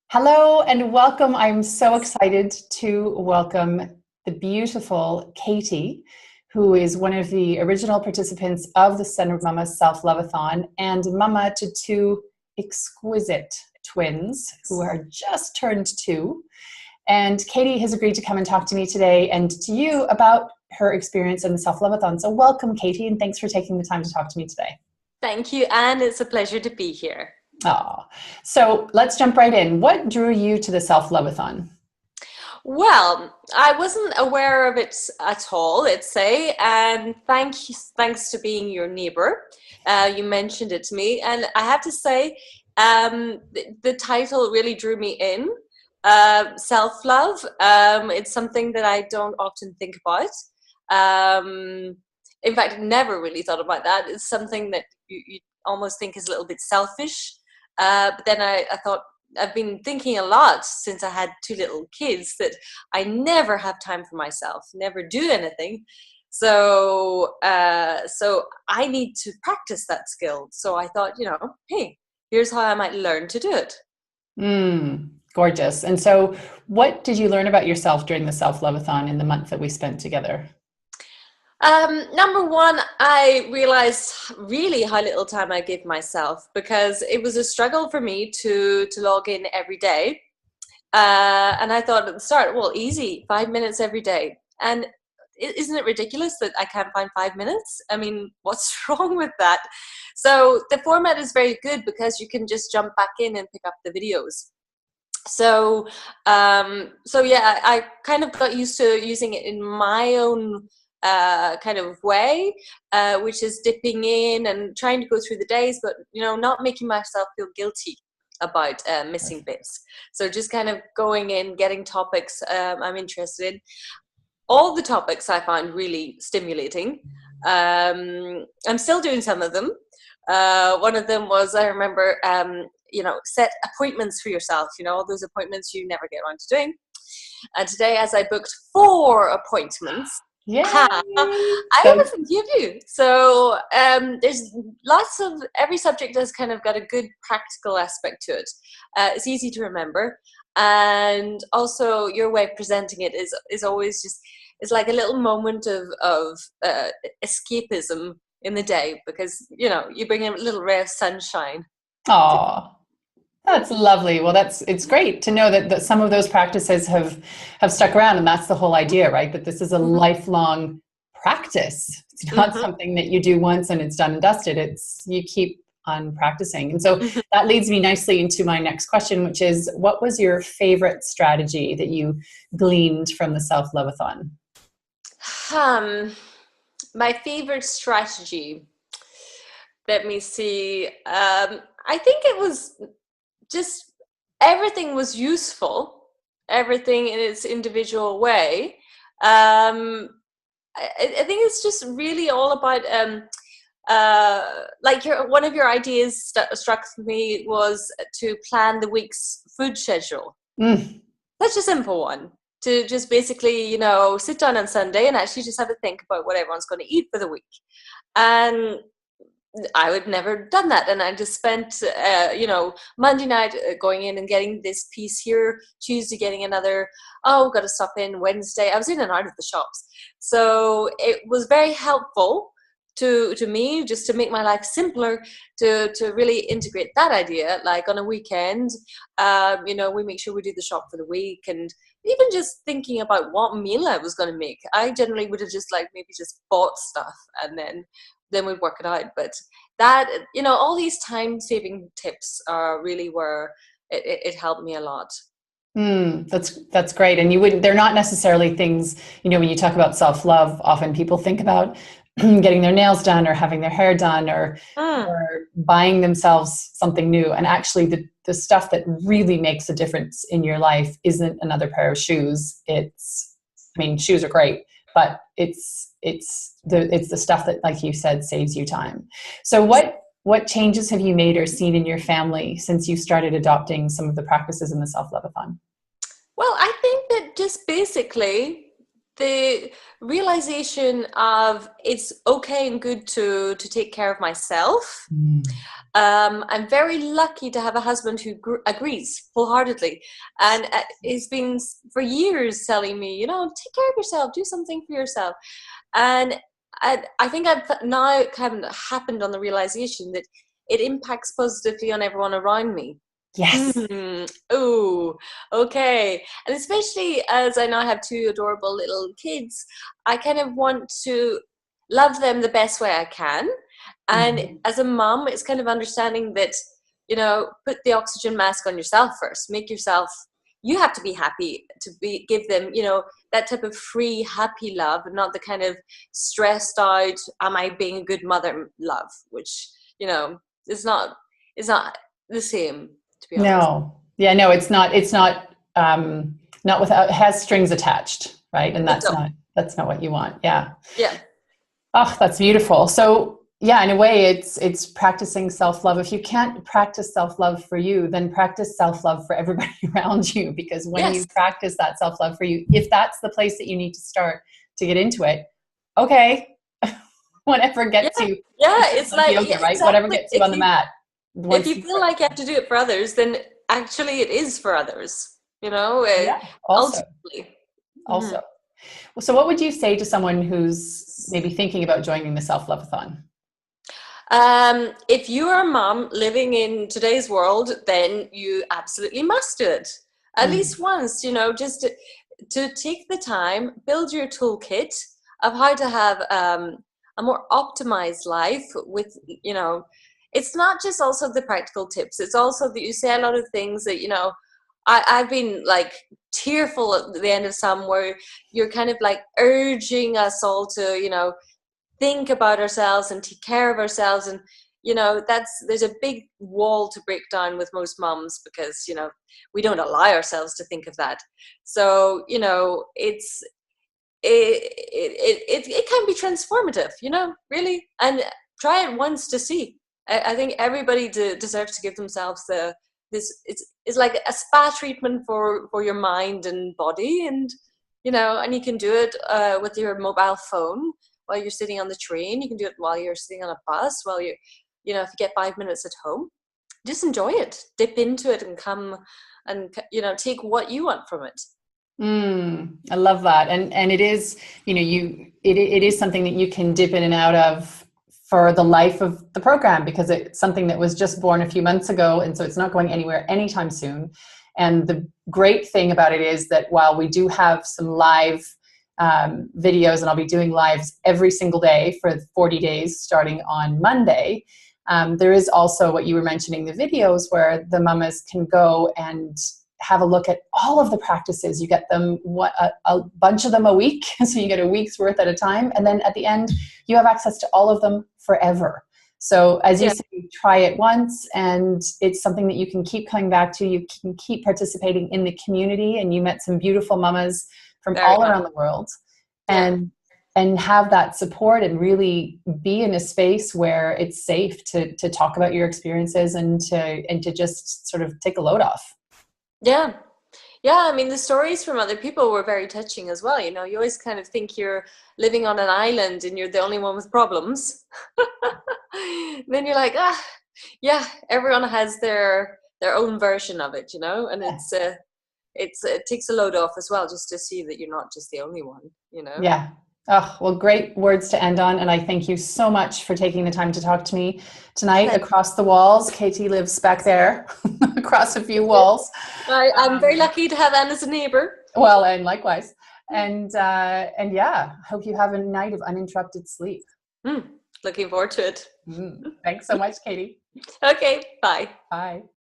Hello and welcome. I'm so excited to welcome the beautiful Katie, who is one of the original participants of the Center Mama Self-lovathon and mama to two exquisite twins who are just turned 2. And Katie has agreed to come and talk to me today and to you about her experience in the Self-lovathon. So welcome, Katie, and thanks for taking the time to talk to me today. Thank you, Anne. It's a pleasure to be here. Oh, so let's jump right in. What drew you to the Self-lovathon? Well, I wasn't aware of it at all, let's say, and thanks to being your neighbor, you mentioned it to me, and I have to say, the title really drew me in. Self-love. It's something that I don't often think about. In fact, I never really thought about that. It's something that you almost think is a little bit selfish. But then I thought, I've been thinking a lot since I had 2 little kids that I never have time for myself, never do anything. So I need to practice that skill. So I thought, hey, here's how I might learn to do it. Gorgeous. And so what did you learn about yourself during the Self-lovathon in the month that we spent together? Number one, I realized really how little time I give myself because it was a struggle for me to log in every day. And I thought at the start, well, easy, 5 minutes every day. And isn't it ridiculous that I can't find 5 minutes? I mean, what's wrong with that? So the format is very good because you can just jump back in and pick up the videos. So yeah, I kind of got used to using it in my own kind of way, which is dipping in and trying to go through the days, but not making myself feel guilty about missing bits. So just kind of going in, getting topics I'm interested in. All the topics I found really stimulating. I'm still doing some of them. One of them was, I remember, set appointments for yourself, all those appointments you never get around to doing. And today, as I booked 4 appointments, Yay! I have a few. So there's lots of, every subject has kind of got a good practical aspect to it. It's easy to remember. And also your way of presenting it is always just, it's like a little moment of escapism in the day because, you bring in a little ray of sunshine. Oh, that's lovely. Well, it's great to know that some of those practices have stuck around, and that's the whole idea, right? That this is a lifelong practice. It's not something that you do once and it's done and dusted. It's you keep on practicing. And so that leads me nicely into my next question, which is, what was your favorite strategy that you gleaned from the Self-lovathon? My favorite strategy. Let me see. I think it was just everything was useful, everything in its individual way. I think it's just really all about like one of your ideas struck me was to plan the week's food schedule. Such a simple one, to just basically sit down on Sunday and actually just have to think about what everyone's going to eat for the week. And I would never done that, and I just spent Monday night going in and getting this piece here, Tuesday getting another, got to stop in Wednesday. I was in and out of the shops, so it was very helpful to me just to make my life simpler, to really integrate that idea. Like on a weekend, we make sure we do the shop for the week, and even just thinking about what meal I was going to make. I generally would have just maybe just bought stuff and then we'd work it out. But that, all these time-saving tips are really where it helped me a lot. That's great. And they're not necessarily things, when you talk about self-love, often people think about getting their nails done or having their hair done or buying themselves something new. And actually the stuff that really makes a difference in your life isn't another pair of shoes. Shoes are great, but it's the stuff that, like you said, saves you time. So what changes have you made or seen in your family since you started adopting some of the practices in the Self-lovathon? Well, I think that just basically the realization of it's okay and good to take care of myself. I'm very lucky to have a husband who agrees wholeheartedly, and he's been for years telling me, take care of yourself, do something for yourself. And I think I've now kind of happened on the realization that it impacts positively on everyone around me. Yes. Oh, okay. And especially as I now have two adorable little kids, I kind of want to love them the best way I can. And as a mom, it's kind of understanding that, put the oxygen mask on yourself first. Make yourself, you have to be happy to give them, that type of free, happy love, and not the kind of stressed out, am I being a good mother love, which, is not the same, to be honest. No. Yeah, no, it's not not without, it has strings attached, right? And that's not what you want. Yeah. Yeah. Oh, that's beautiful. So yeah, in a way it's practicing self-love. If you can't practice self-love for you, then practice self-love for everybody around you, because when you practice that self-love for you, if that's the place that you need to start to get into it, okay, whatever gets you. It's like yoga, right? exactly. Whatever gets you on the mat. If you feel like you have to do it for others, then actually it is for others, Yeah, also. ultimately. Also. So what would you say to someone who's maybe thinking about joining the Self-lovathon? If you're a mom living in today's world, then you absolutely must do it. At least once, just to take the time, build your toolkit of how to have a more optimized life with, it's not just also the practical tips. It's also that you say a lot of things that, I've been like tearful at the end of some where you're kind of like urging us all to, think about ourselves and take care of ourselves. And, there's a big wall to break down with most moms because, we don't allow ourselves to think of that. So, it can be transformative, really. And try it once to see. I think everybody deserves to give themselves it's like a spa treatment for your mind and body. And and you can do it with your mobile phone while you're sitting on the train. You can do it while you're sitting on a bus, while if you get 5 minutes at home. Just enjoy it, dip into it, and come and take what you want from it. I love that. And it is, it is something that you can dip in and out of for the life of the program, because it's something that was just born a few months ago. And so it's not going anywhere anytime soon. And the great thing about it is that while we do have some live videos, and I'll be doing lives every single day for 40 days starting on Monday, there is also what you were mentioning, the videos where the mamas can go and have a look at all of the practices. You get them a bunch of them a week, so you get a week's worth at a time, and then at the end you have access to all of them forever. So as you say, you try it once, and it's something that you can keep coming back to. You can keep participating in the community, and you met some beautiful mamas from all around the world, and have that support, and really be in a space where it's safe to talk about your experiences and to just sort of take a load off. Yeah. I mean, the stories from other people were very touching as well. You always kind of think you're living on an island and you're the only one with problems. Then you're like, everyone has their own version of it, and it takes a load off as well, just to see that you're not just the only one, Yeah. Oh, well, great words to end on. And I thank you so much for taking the time to talk to me tonight. Across the walls, Katie lives back there across a few walls. I'm very lucky to have Anne as a neighbor. Well, and likewise. And yeah, hope you have a night of uninterrupted sleep. Looking forward to it. Thanks so much, Katie. Okay, bye. Bye.